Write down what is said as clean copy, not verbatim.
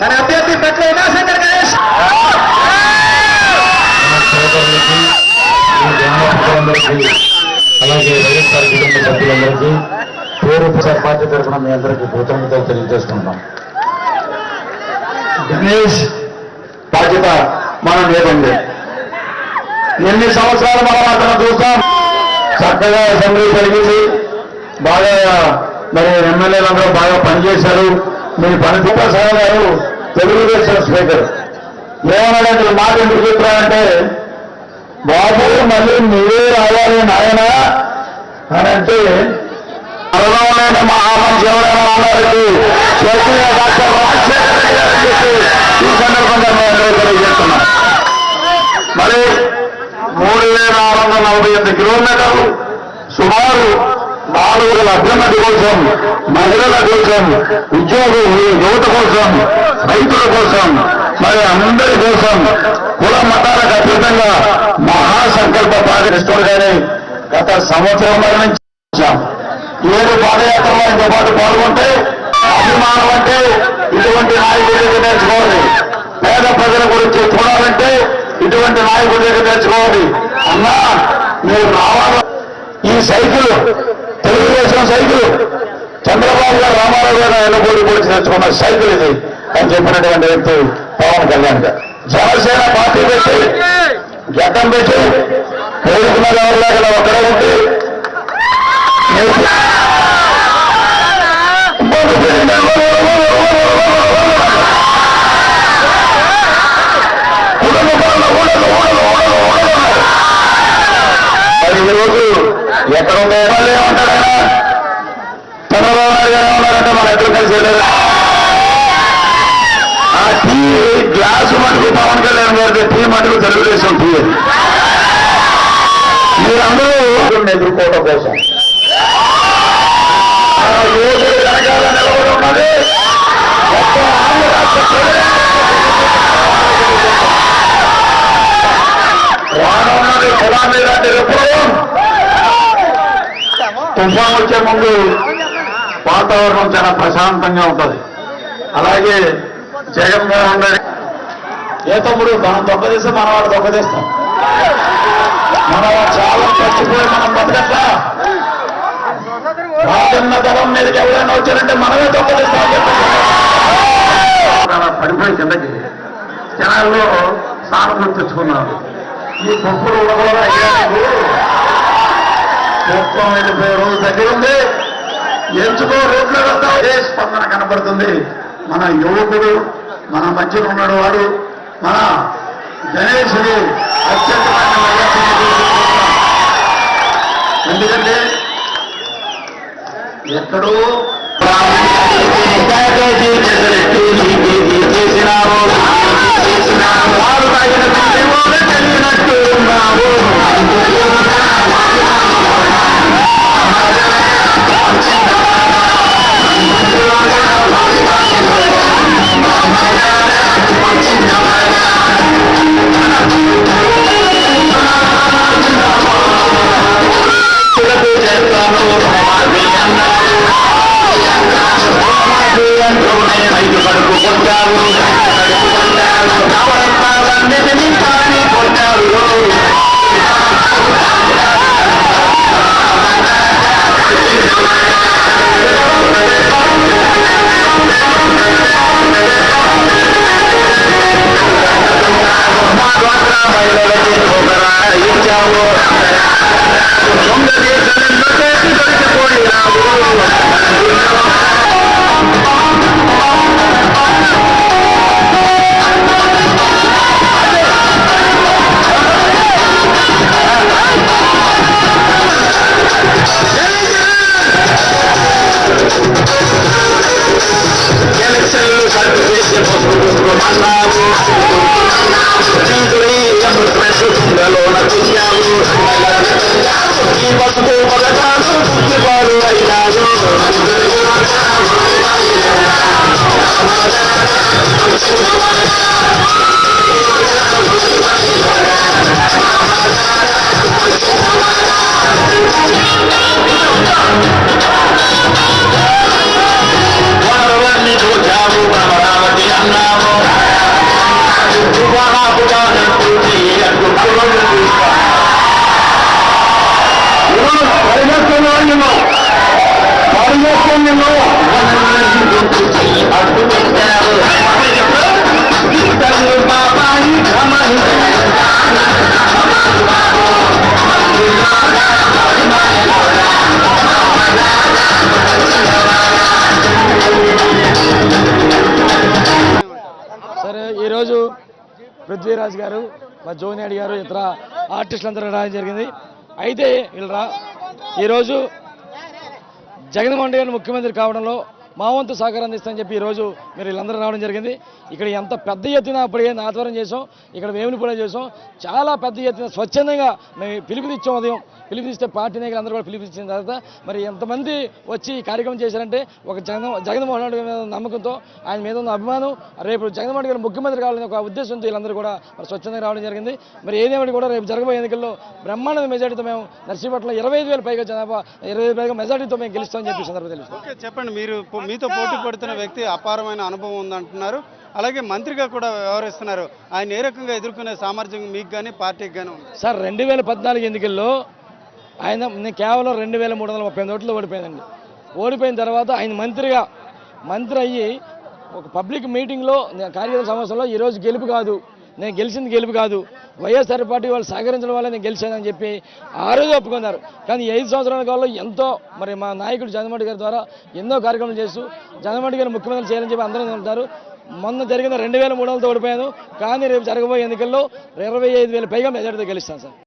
మన అభ్యర్థి పట్ల ఉమాశంకర్ గణేష్ అలాగే వైఎస్ఆర్ కుటుంబ సభ్యులందరికీ పేరు పార్టీ తరఫున మీ అందరికీ కృతజ్ఞతలు తెలియజేస్తున్నాం. గణేష్ బాధ్యత మనం లేదండి. ఎన్ని సంవత్సరాలు మనం అతను చూస్తాం. చక్కగా అసెంబ్లీ జరిగింది, బాగా మరి ఎమ్మెల్యేలందరూ బాగా పనిచేశారు. మీ ప్రసాద్ గారు తెలుగుదేశం స్పీకర్ ఏమన్నాడంటే మాట ఎందుకు చెప్తారంటే, బాబు మళ్ళీ మీరే రావాలి నాయన అని అంటే, అరవైన మహామనిషి ఎవరైనా ఉన్నారండి స్వచ్ఛంగా డాక్టర్ రాజశేఖర రెడ్డి గారు చెప్పి ఈ సందర్భంగా మేము తెలియజేస్తున్నాం. మరి 3648 కిలోమీటర్లు సుమారు 4 అభ్యున్నతి కోసం, మహిళల కోసం, యువత కోసం, రైతుల కోసం, మరి అందరి కోసం కుల మతాలకు అతీతంగా మహాసంకల్ప పాటిస్తుండగానే గత సంవత్సరం నుంచి 7 పాదయాత్రలో ఇంతో పాటు పాల్గొంటే అభిమానం అంటే ఇటువంటి నాయకుడికి నేర్చుకోవాలి. పేద ప్రజల గురించి చూడాలంటే ఇటువంటి నాయకుడికి నేర్చుకోవాలి. అన్నా మీరు రావాలి. ఈ సైకిల్ తెలుగుదేశం సైకిల్ చంద్రబాబు గారు రామారావు గారు ఎన్నబోడి గురించి నేర్చుకున్న సైకిల్ ఇది అని చెప్పినటువంటి వ్యక్తి పవన్ కళ్యాణ్ గారు. జనసేన పార్టీ పెట్టి గతం పెట్టి కోరుకున్న ఎవరిలాగా ఒక్కడే ఉంటే మరి ఈరోజు ఎక్కడ ఉండే వాళ్ళు ఏమంటారైనా చంద్రబాబు నాయుడు గారు ఏమన్నారంటే మన ఎదురు కలిసి ఆ టీ గ్లాసు మటుకు పవన్ కళ్యాణ్ గారి టీ మటుకు తెలుగుదేశం టీ. మీరందరూ ఎదుర్కోవడం కోసం వెనకాల నిలబడి ఉన్నది ఆంధ్ర రాష్ట్ర రానున్నది కులాన్ని లాంటి విప్లవం. తుఫాన్ వచ్చే ముందు వాతావరణం చాలా ప్రశాంతంగా ఉంటుంది. అలాగే జగన్గా ఉండే ఏ తమ్ముడు మనం దొంగదీస్తే మన వాడు దొంగదీస్తాం. మనం చాలా చచ్చిపోయి మనం బతకట్లా. రాజన్న దళం మీదకి ఎవరైనా వచ్చారంటే మనమే దొంగదీస్తామని చెప్పి పడిపోయి కిందకి జనాల్లో సానుభూతి తెచ్చుకున్నారు. ఈ పప్పులు కూడా అయ్యానికి మొత్తం వెళ్ళిపోయే రోజు దగ్గర ఉంది. ఎంచుకో రోడ్లు వెళ్తా ఏ స్పందన కనబడుతుంది. మన యువకుడు మన మధ్యలో ఉన్నాడు, వాడు మన గణేష్ని అత్యంతమైన ఎందుకంటే ఎక్కడో పృథ్వీరాజ్ గారు, మా జోనియాడి గారు, ఇతర ఆర్టిస్టులందరూ రావడం జరిగింది. అయితే ఈరోజు జగన్మోహన్ రెడ్డి గారు ముఖ్యమంత్రి కావడంలో మా వంతు సహకారం అందిస్తామని చెప్పి ఈరోజు మీరు వీళ్ళందరూ రావడం జరిగింది. ఇక్కడ ఎంత పెద్ద ఎత్తున అప్పటికే ఆధ్వర్యం చేసాం, ఇక్కడ వేములపూడ చేసాం, చాలా పెద్ద ఎత్తున స్వచ్ఛందంగా మేము పిలుపునిచ్చాం. ఉదయం పిలుపునిస్తే పార్టీ నాయకులు అందరూ కూడా పిలుపునిచ్చిన తర్వాత మరి ఎంతమంది వచ్చి ఈ కార్యక్రమం చేశారంటే ఒక జగన్మోహన్ రెడ్డి మీద నమ్మకంతో, ఆయన మీద ఉన్న అభిమానం, రేపు జగన్మోహన్ రెడ్డి గారు ముఖ్యమంత్రి కావాలని ఒక ఉద్దేశంతో వీళ్ళందరూ కూడా మరి స్వచ్ఛందంగా రావడం జరిగింది. మరి ఏదేమిటి కూడా రేపు జరగబోయే ఎన్నికల్లో బ్రహ్మాండ మెజార్టీతో మేము నర్సీపట్నంలో 25,000 పైగా జనాభా 25,000 పైగా మెజార్టీతో మేము గెలుస్తామని చెప్పి సందర్భంగా తెలుసు. ఓకే, చెప్పండి. మీతో పోటీ పడుతున్న వ్యక్తి అపారమైన అనుభవం ఉందంటున్నారు, అలాగే మంత్రిగా కూడా వ్యవహరిస్తున్నారు. ఆయన ఏ రకంగా ఎదుర్కొనే సామర్థ్యం మీకు కానీ పార్టీకి కానీ ఉంది? సార్ 2014 ఎన్నికల్లో నేను కేవలం 2,338 ఓట్లు ఓడిపోయానండి. ఓడిపోయిన తర్వాత ఆయన మంత్రి అయ్యి ఒక పబ్లిక్ మీటింగ్లో కార్యదర్శి సమావేశంలో ఈరోజు గెలుపు కాదు, నేను గెలిచింది గెలుపు కాదు, వైఎస్ఆర్ పార్టీ వాళ్ళు సహకరించడం వల్ల నేను గెలిచానని చెప్పి ఆ రోజు ఒప్పుకున్నారు. కానీ 5 సంవత్సరాల కాలంలో ఎంతో మరి మా నాయకుడు జగన్మోహన్ రెడ్డి గారి ద్వారా ఎన్నో కార్యక్రమాలు చేస్తూ జగన్మోహన్ రెడ్డి గారు ముఖ్యమంత్రి చేయాలని చెప్పి అందరూ ఉంటారు. మొన్న జరిగిన 2,300తో ఓడిపోయాను, కానీ రేపు జరగబోయే ఎన్నికల్లో 25,000 పైగా మెజార్టీతో గెలుస్తాను సార్.